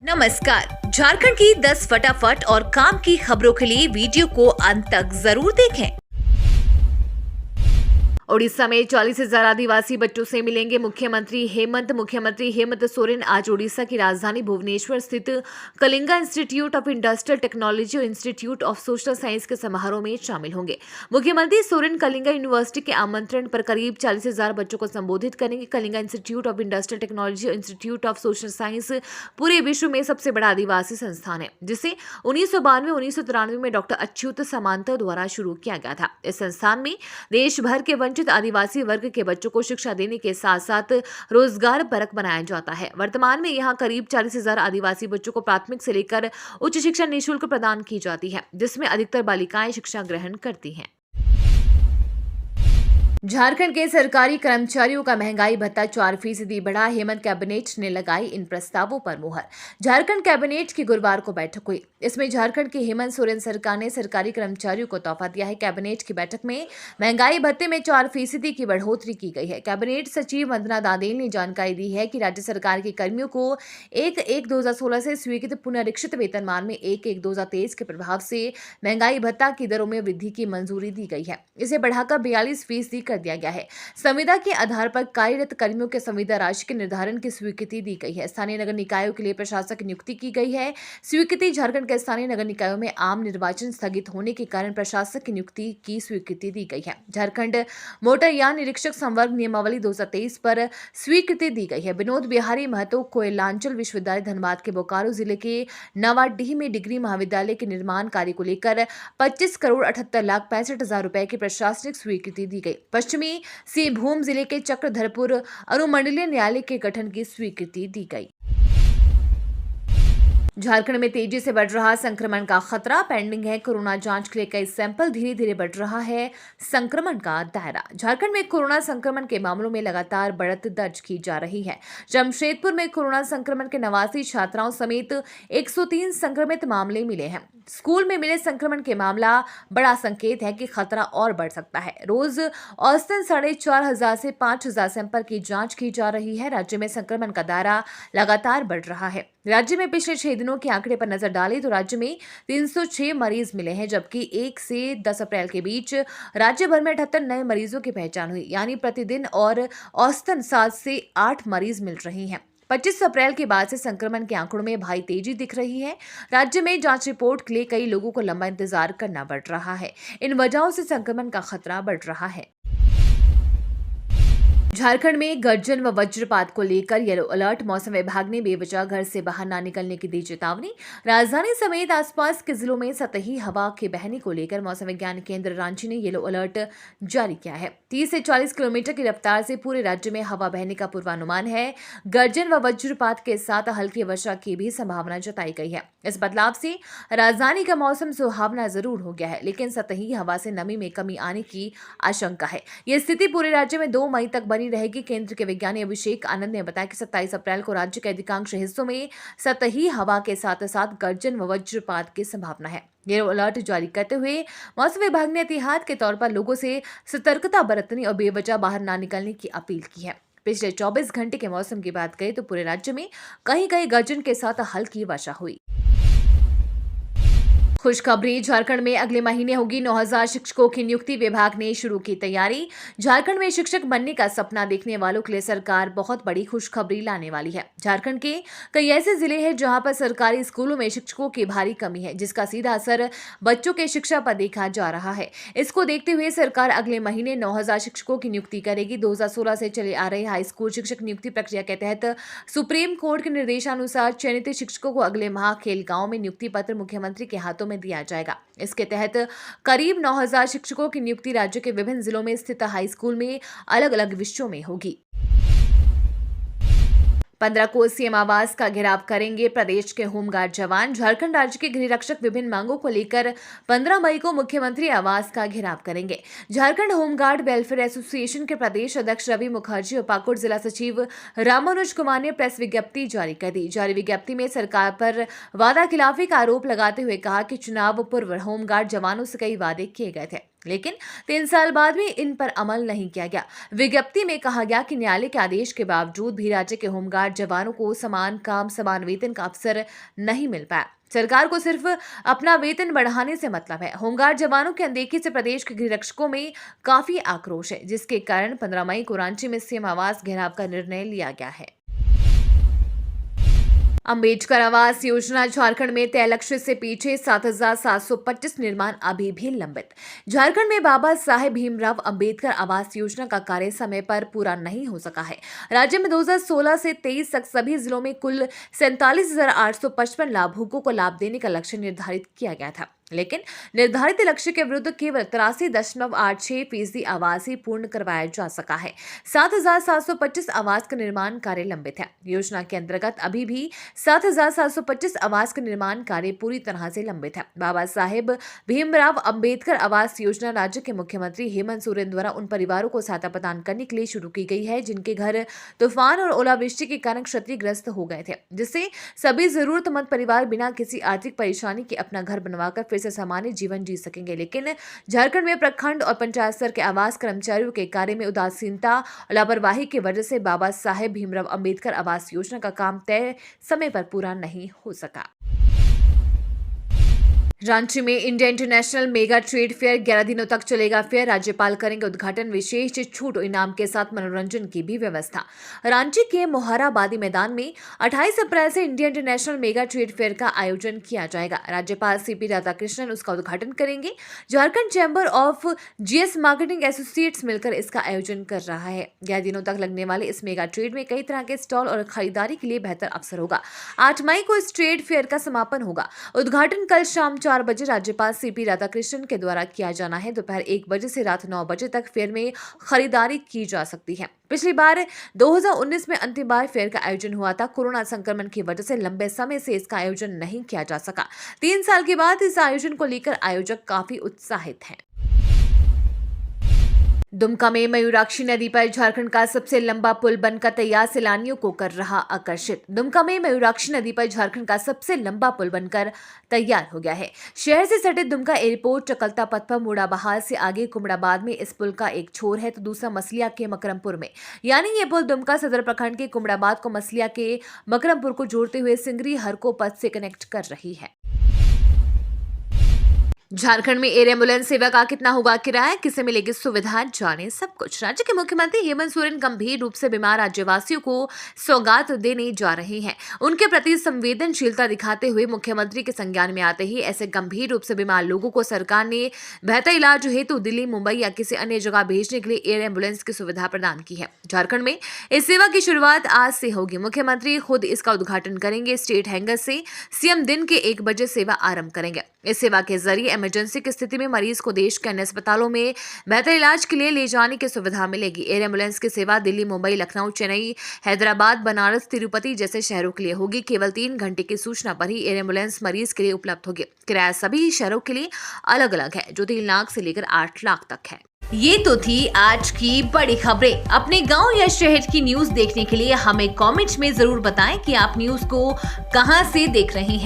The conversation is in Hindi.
नमस्कार। झारखंड की 10 फटाफट और काम की खबरों के लिए वीडियो को अंत तक जरूर देखें। ओडिशा में 40,000 आदिवासी बच्चों से मिलेंगे मुख्यमंत्री हेमंत सोरेन आज ओडिशा की राजधानी भुवनेश्वर स्थित Kalinga institute of industrial technology और इंस्टीट्यूट ऑफ सोशल साइंस के समारोह में शामिल होंगे। मुख्यमंत्री सोरेन कलिंगा यूनिवर्सिटी के आमंत्रण पर करीब 40,000 बच्चों को संबोधित करेंगे। Kalinga institute of industrial technology और इंस्टीट्यूट ऑफ सोशल साइंस पूरे विश्व में सबसे बड़ा आदिवासी संस्थान है, जिसे 1992-1993 में डॉक्टर अच्युत समांतर द्वारा शुरू किया गया था। इस संस्थान में देश भर के वंचित आदिवासी वर्ग के बच्चों को शिक्षा देने के साथ साथ रोजगार परक बनाया जाता है। वर्तमान में यहाँ करीब 40,000 आदिवासी बच्चों को प्राथमिक से लेकर उच्च शिक्षा निःशुल्क प्रदान की जाती है, जिसमें अधिकतर बालिकाएं शिक्षा ग्रहण करती हैं। झारखंड के सरकारी कर्मचारियों का महंगाई भत्ता 4% बढ़ा। हेमंत कैबिनेट ने लगाई इन प्रस्तावों पर मुहर। झारखंड कैबिनेट की गुरुवार को बैठक हुई। इसमें झारखंड के हेमंत सोरेन सरकार ने सरकारी कर्मचारियों को तोहफा दिया है। कैबिनेट की बैठक में महंगाई भत्ते में 4% की बढ़ोतरी की गई है। कैबिनेट सचिव वंदना दादेल ने जानकारी दी है कि राज्य सरकार के कर्मियों को 1/1/2016 से स्वीकृत पुनरीक्षित वेतनमान में 1/1/2023 के प्रभाव से महंगाई भत्ता की दरों में वृद्धि की मंजूरी दी गई है। इसे बढ़ाकर 42% कर दिया गया है। संविदा के आधार पर कार्यरत कर्मियों के संविदा राशि के निर्धारण की स्वीकृति दी गई है। स्थानीय नगर निकायों के लिए प्रशासक नियुक्ति की गई है। स्वीकृति झारखंड के स्थानीय नगर निकायों में आम निर्वाचन स्थगित होने के कारण प्रशासक की नियुक्ति की स्वीकृति दी गई है। झारखंड मोटरयान निरीक्षक संवर्ग नियमावली 2023 पर स्वीकृति दी गई है। विनोद बिहारी महतो कोयलांचल विश्वविद्यालय धनबाद के बोकारो जिले के नवाडीह में डिग्री महाविद्यालय के निर्माण कार्य को लेकर 25,78,65,000 रुपए की प्रशासनिक स्वीकृति दी गई। पश्चिमी सिंहभूम जिले के चक्रधरपुर अनुमंडलीय न्यायालय के गठन की स्वीकृति दी गई। झारखंड में तेजी से बढ़ रहा संक्रमण का खतरा, पेंडिंग है कोरोना जांच के लिए कई सैंपल, धीरे धीरे बढ़ रहा है संक्रमण का दायरा। झारखंड में कोरोना संक्रमण के मामलों में लगातार बढ़त दर्ज की जा रही है। जमशेदपुर में कोरोना संक्रमण के 89 छात्राओं समेत 103 संक्रमित मामले मिले हैं। स्कूल में मिले संक्रमण के मामला बड़ा संकेत है कि खतरा और बढ़ सकता है। रोज औसतन 4,500 से 5,000 सैंपल की जांच की जा रही है। राज्य में संक्रमण का दायरा लगातार बढ़ रहा है। राज्य में पिछले 6 दिनों के आंकड़े पर नजर डालें तो राज्य में 306 मरीज मिले हैं, जबकि 1 से 10 अप्रैल के बीच राज्य भर में 78 नए मरीजों की पहचान हुई, यानी प्रतिदिन और औसतन 7 से 8 मरीज मिल रहे हैं। 25 अप्रैल के बाद से संक्रमण के आंकड़ों में भारी तेजी दिख रही है। राज्य में जांच रिपोर्ट के लिए कई लोगों को लंबा इंतजार करना पड़ रहा है। इन वजहों से संक्रमण का खतरा बढ़ रहा है। झारखंड में गर्जन व वज्रपात को लेकर येलो अलर्ट। मौसम विभाग ने बेवजह घर से बाहर न निकलने की दी चेतावनी। राजधानी समेत आसपास के जिलों में सतही हवा के बहने को लेकर मौसम विज्ञान केंद्र रांची ने येलो अलर्ट जारी किया है। 30 से 40 किलोमीटर की रफ्तार से पूरे राज्य में हवा बहने का पूर्वानुमान है। गर्जन व वज्रपात के साथ हल्की वर्षा की भी संभावना जताई गई है। इस बदलाव से राजधानी का मौसम सुहावना जरूर हो गया है, लेकिन सतही हवा से नमी में कमी आने की आशंका है। यह स्थिति पूरे राज्य में 2 मई तक बनी रहेगी। केंद्र के विज्ञानी अभिषेक आनंद ने बताया कि 27 अप्रैल को राज्य के अधिकांश हिस्सों में सतही हवा के साथ साथ गर्जन व वज्रपात की संभावना है। येलो अलर्ट जारी करते हुए मौसम विभाग ने एहतियात के तौर पर लोगों से सतर्कता बरतने और बेवजह बाहर न निकलने की अपील की है। पिछले 24 घंटे के मौसम की बात करें तो पूरे राज्य में कहीं कहीं गर्जन के साथ हल्की वर्षा हुई। खुशखबरी, झारखंड में अगले महीने होगी 9,000 शिक्षकों की नियुक्ति। विभाग ने शुरू की तैयारी। झारखंड में शिक्षक बनने का सपना देखने वालों के लिए सरकार बहुत बड़ी खुशखबरी लाने वाली है। झारखंड के कई ऐसे जिले हैं जहां पर सरकारी स्कूलों में शिक्षकों की भारी कमी है, जिसका सीधा असर बच्चों के शिक्षा पर देखा जा रहा है। इसको देखते हुए सरकार अगले महीने 9,000 शिक्षकों की नियुक्ति करेगी। 2016 से चले आ रहे हाई स्कूल शिक्षक नियुक्ति प्रक्रिया के तहत सुप्रीम कोर्ट के निर्देशानुसार चयनित शिक्षकों को अगले माह खेलगांव में नियुक्ति पत्र मुख्यमंत्री के हाथों में दिया जाएगा। इसके तहत करीब 9,000 शिक्षकों की नियुक्ति राज्य के विभिन्न जिलों में स्थित हाई स्कूल में अलग अलग विषयों में होगी। 15 को सीएम आवास का घेराव करेंगे प्रदेश के होमगार्ड जवान। झारखंड राज्य के गृह रक्षक विभिन्न मांगों को लेकर 15 मई को मुख्यमंत्री आवास का घेराव करेंगे। झारखंड होमगार्ड वेलफेयर एसोसिएशन के प्रदेश अध्यक्ष रवि मुखर्जी और पाकुड़ जिला सचिव रामानुज कुमार ने प्रेस विज्ञप्ति जारी कर दी। जारी विज्ञप्ति में सरकार पर वादा खिलाफी का आरोप लगाते हुए कहा कि चुनाव पूर्व होमगार्ड जवानों से कई वादे किए गए थे। लेकिन 3 साल बाद भी इन पर अमल नहीं किया गया। विज्ञप्ति में कहा गया कि न्यायालय के आदेश के बावजूद भी राज्य के होमगार्ड जवानों को समान काम समान वेतन का अवसर नहीं मिल पाया। सरकार को सिर्फ अपना वेतन बढ़ाने से मतलब है। होमगार्ड जवानों की अनदेखी से प्रदेश के गृहरक्षकों में काफी आक्रोश है, जिसके कारण 15 मई को रांची में सीएम आवास घेराव का निर्णय लिया गया है। अंबेडकर आवास योजना झारखंड में तय लक्ष्य से पीछे 7,725 निर्माण अभी भी लंबित। झारखंड में बाबा साहेब भीमराव अंबेडकर आवास योजना का कार्य समय पर पूरा नहीं हो सका है। राज्य में 2016 से 23 तक सभी जिलों में कुल 47,855 लाभुकों को लाभ देने का लक्ष्य निर्धारित किया गया था, लेकिन निर्धारित लक्ष्य के विरुद्ध केवल 83.86% आवास ही पूर्ण करवाया जा सका है। 7,725 आवास का निर्माण कार्य लंबित है। योजना के अंतर्गत अभी भी 7,725 आवास का निर्माण कार्य पूरी तरह से लंबित है। बाबा साहेब भीमराव अंबेडकर आवास योजना राज्य के मुख्यमंत्री हेमंत सोरेन द्वारा उन परिवारों को सहायता प्रदान करने के लिए शुरू की गई है जिनके घर तूफान और ओलावृष्टि के कारण क्षतिग्रस्त हो गए थे, जिससे सभी जरूरतमंद परिवार बिना किसी आर्थिक परेशानी के अपना घर बनवाकर फिर से सामान्य जीवन जी सकेंगे। लेकिन झारखंड में प्रखंड और पंचायत स्तर के आवास कर्मचारियों के कार्य में उदासीनता और लापरवाही की वजह से बाबा साहेब भीमराव अंबेडकर आवास योजना का काम तय समय पर पूरा नहीं हो सका। रांची में India international mega trade fair 11 दिनों तक चलेगा। फेयर राज्यपाल करेंगे उद्घाटन, विशेष छूट और इनाम के साथ मनोरंजन की भी व्यवस्था। रांची के मोहराबादी मैदान में 28 अप्रैल से India international mega trade fair का आयोजन किया जाएगा। राज्यपाल सीपी राधाकृष्णन उसका उद्घाटन करेंगे। Jharkhand chamber of GS marketing associates मिलकर इसका आयोजन कर रहा है। 11 दिनों तक लगने वाले इस मेगा ट्रेड में कई तरह के स्टॉल और खरीदारी के लिए बेहतर अवसर होगा। 8 मई को इस ट्रेड फेयर का समापन होगा। उद्घाटन कल शाम 4 बजे राज्यपाल सीपी राधाकृष्णन के द्वारा किया जाना है। दोपहर 1 बजे से रात 9 बजे तक फेयर में खरीदारी की जा सकती है। पिछली बार 2019 में अंतिम बार फेयर का आयोजन हुआ था। कोरोना संक्रमण की वजह से लंबे समय से इसका आयोजन नहीं किया जा सका। 3 साल के बाद इस आयोजन को लेकर आयोजक काफी उत्साहित हैं। दुमका में मयूराक्षी नदी पर झारखंड का सबसे लंबा पुल बनकर तैयार, सैलानियों को कर रहा आकर्षित। दुमका में मयूराक्षी नदी पर झारखंड का सबसे लंबा पुल बनकर तैयार हो गया है। शहर से सटे दुमका एयरपोर्ट चकलता पथ पर मोड़ाबहार से आगे कुमड़ाबाद में इस पुल का एक छोर है तो दूसरा मसलिया के मकरमपुर में। यानी ये पुल दुमका सदर प्रखंड के कुमड़ाबाद को मसलिया के मकरमपुर को जोड़ते हुए सिंगरी हरको पथ से कनेक्ट कर रही है। झारखंड में एयर एम्बुलेंस सेवा का कितना होगा किराया, किसे मिलेगी सुविधा, जाने सब कुछ। राज्य के मुख्यमंत्री हेमंत सोरेन गंभीर रूप से बीमार राज्यवासियों को सौगात देने जा रहे हैं। उनके प्रति संवेदनशीलता दिखाते हुए मुख्यमंत्री के संज्ञान में आते ही ऐसे गंभीर रूप से बीमार लोगों को सरकार ने बेहतर इलाज हेतु दिल्ली, मुंबई या किसी अन्य जगह भेजने के लिए एयर एम्बुलेंस की सुविधा प्रदान की है। झारखंड में इस सेवा की शुरुआत आज से होगी। मुख्यमंत्री खुद इसका उद्घाटन करेंगे। स्टेट हैंगर से सीएम दिन के 1 बजे सेवा आरंभ करेंगे। इस सेवा के जरिए इमरजेंसी की स्थिति में मरीज को देश के अन्य अस्पतालों में बेहतर इलाज के लिए ले जाने की सुविधा मिलेगी। एयर एम्बुलेंस की सेवा दिल्ली, मुंबई, लखनऊ, चेन्नई, हैदराबाद, बनारस, तिरुपति जैसे शहरों के लिए होगी। केवल 3 घंटे की सूचना पर ही एयर एम्बुलेंस मरीज के लिए उपलब्ध होगी। किराया सभी शहरों के लिए अलग अलग है, जो 3 लाख से लेकर 8 लाख तक है। ये तो थी आज की बड़ी खबरें। अपने गांव या शहर की न्यूज देखने के लिए हमें कमेंट्स में जरूर बताएं कि आप न्यूज को कहां से देख रहे हैं।